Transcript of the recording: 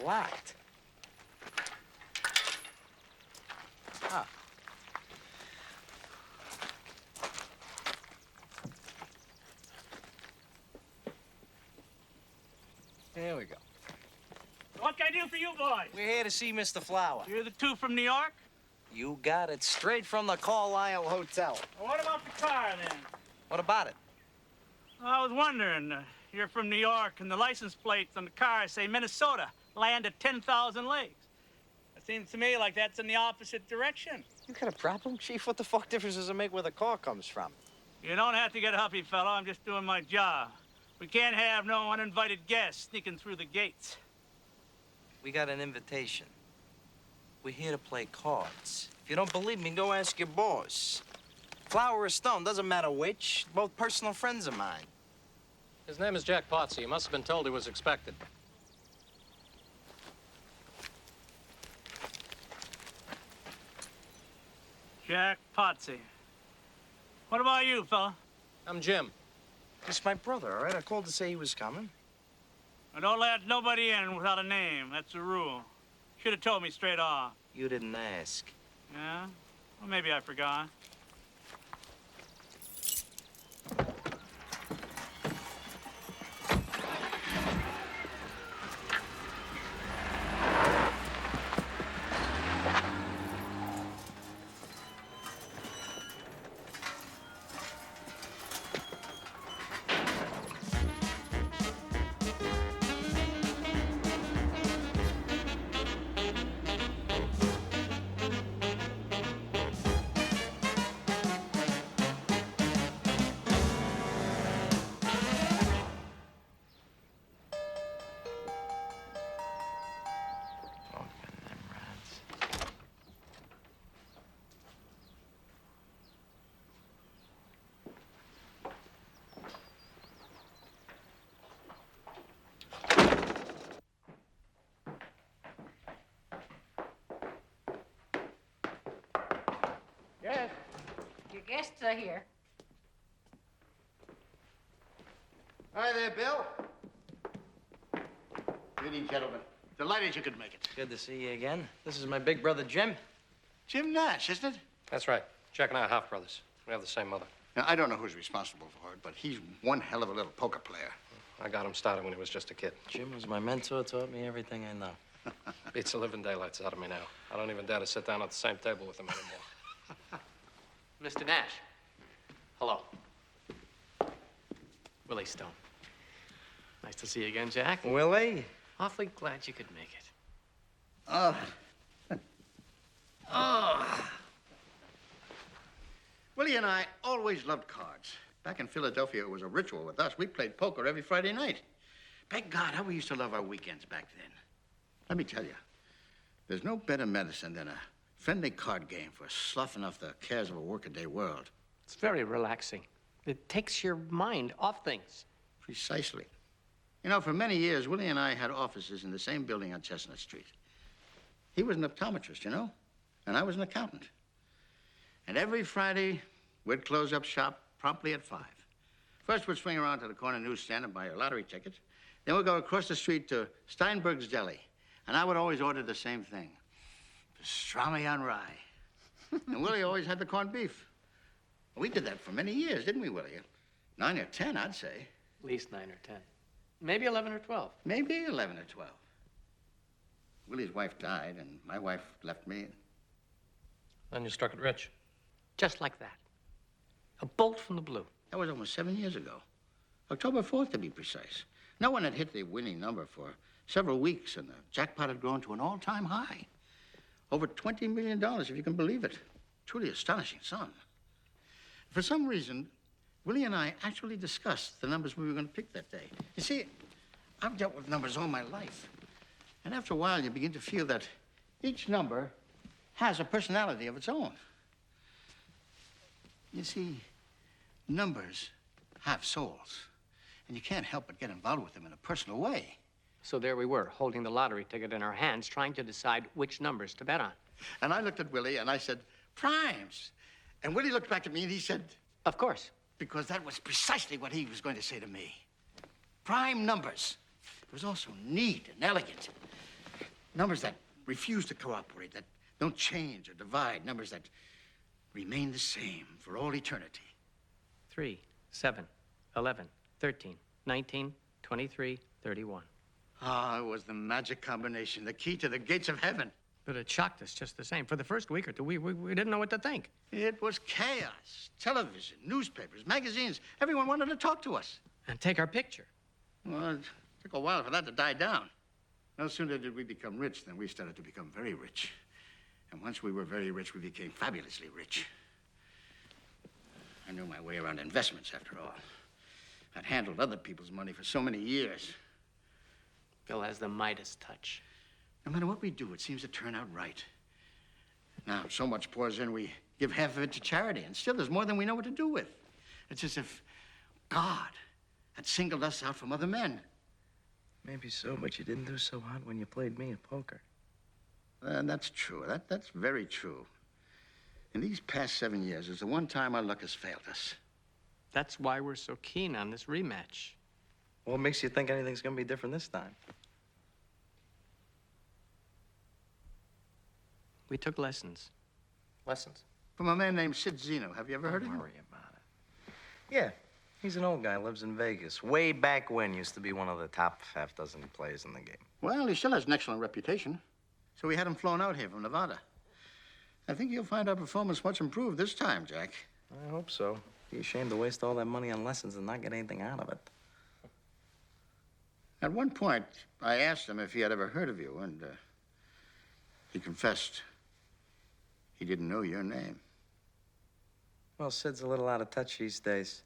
locked. Huh. There we go. What can I do for you boys? We're here to see Mr. Flower. You're the two from New York? You got it straight from the Carlisle Hotel. Well, what about the car, then? What about it? Well, I was wondering, you're from New York, and the license plates on the car say Minnesota, land of 10,000 lakes. It seems to me like that's in the opposite direction. You got a problem, Chief? What the fuck difference does it make where the car comes from? You don't have to get huffy, fellow. I'm just doing my job. We can't have no uninvited guests sneaking through the gates. We got an invitation. We're here to play cards. If you don't believe me, go ask your boss. Flower or Stone, doesn't matter which. Both personal friends of mine. His name is Jack Potsy. He must have been told he was expected. Jack Potsy. What about you, fella? I'm Jim. It's my brother, all right? I called to say he was coming. Well, don't let nobody in without a name. That's the rule. Should have told me straight off. You didn't ask. Yeah? Well, maybe I forgot. Yes. Your guests are here. Hi there, Bill. Good evening, gentlemen. Delighted you could make it. Good to see you again. This is my big brother, Jim. Jim Nash, isn't it? That's right. Jack and I are half brothers. We have the same mother. Now, I don't know who's responsible for it, but he's one hell of a little poker player. I got him started when he was just a kid. Jim was my mentor, taught me everything I know. Beats the living daylights out of me now. I don't even dare to sit down at the same table with him anymore. Mr. Nash. Hello. Willie Stone. Nice to see you again, Jack. Willie? Awfully glad you could make it. Oh. Willie and I always loved cards. Back in Philadelphia, it was a ritual with us. We played poker every Friday night. By God, how we used to love our weekends back then. Let me tell you, there's no better medicine than a friendly card game for sloughing off the cares of a workaday world. It's very relaxing. It takes your mind off things. Precisely. You know, for many years, Willie and I had offices in the same building on Chestnut Street. He was an optometrist, you know, and I was an accountant. And every Friday, we'd close up shop promptly at 5. First, we'd swing around to the corner newsstand and buy a lottery ticket. Then we'd go across the street to Steinberg's Deli. And I would always order the same thing, pastrami on rye. And Willie always had the corned beef. We did that for many years, didn't we, Willie? 9 or 10, I'd say. At least 9 or 10. Maybe 11 or 12. Maybe 11 or 12. Willie's wife died, and my wife left me. Then you struck it rich. Just like that. A bolt from the blue. That was almost 7 years ago. October 4th, to be precise. No one had hit the winning number for several weeks, and the jackpot had grown to an all-time high. Over $20 million, if you can believe it. Truly astonishing sum. For some reason, Willie and I actually discussed the numbers we were going to pick that day. You see, I've dealt with numbers all my life. And after a while, you begin to feel that each number has a personality of its own. You see, numbers have souls. And you can't help but get involved with them in a personal way. So there we were, holding the lottery ticket in our hands, trying to decide which numbers to bet on. And I looked at Willie and I said, primes. And Willie looked back at me and he said, of course. Because that was precisely what he was going to say to me. Prime numbers. It was also neat and elegant. Numbers that refuse to cooperate, that don't change or divide. Numbers that remain the same for all eternity. 3, 7, 11, 13, 19, 23, 31. Ah, it was the magic combination, the key to the gates of heaven. But it shocked us just the same. For the first week or two, we didn't know what to think. It was chaos. Television, newspapers, magazines. Everyone wanted to talk to us. And take our picture. Well, it took a while for that to die down. No sooner did we become rich than we started to become very rich. And once we were very rich, we became fabulously rich. I knew my way around investments, after all. I'd handled other people's money for so many years. Bill has the Midas touch. No matter what we do, it seems to turn out right. Now, so much pours in, we give half of it to charity, and still there's more than we know what to do with. It's as if God had singled us out from other men. Maybe so, but you didn't do so hot when you played me at poker. That's true. That's very true. In these past 7 years is the one time our luck has failed us. That's why we're so keen on this rematch. What makes you think anything's gonna be different this time? We took lessons. Lessons? From a man named Sid Zeno. Have you ever heard of Don't him? worry about it. Yeah, he's an old guy, lives in Vegas. Way back when, used to be one of the top half dozen players in the game. Well, he still has an excellent reputation. So we had him flown out here from Nevada. I think you'll find our performance much improved this time, Jack. I hope so. Be ashamed to waste all that money on lessons and not get anything out of it. At one point, I asked him if he had ever heard of you, and he confessed he didn't know your name. Well, Sid's a little out of touch these days.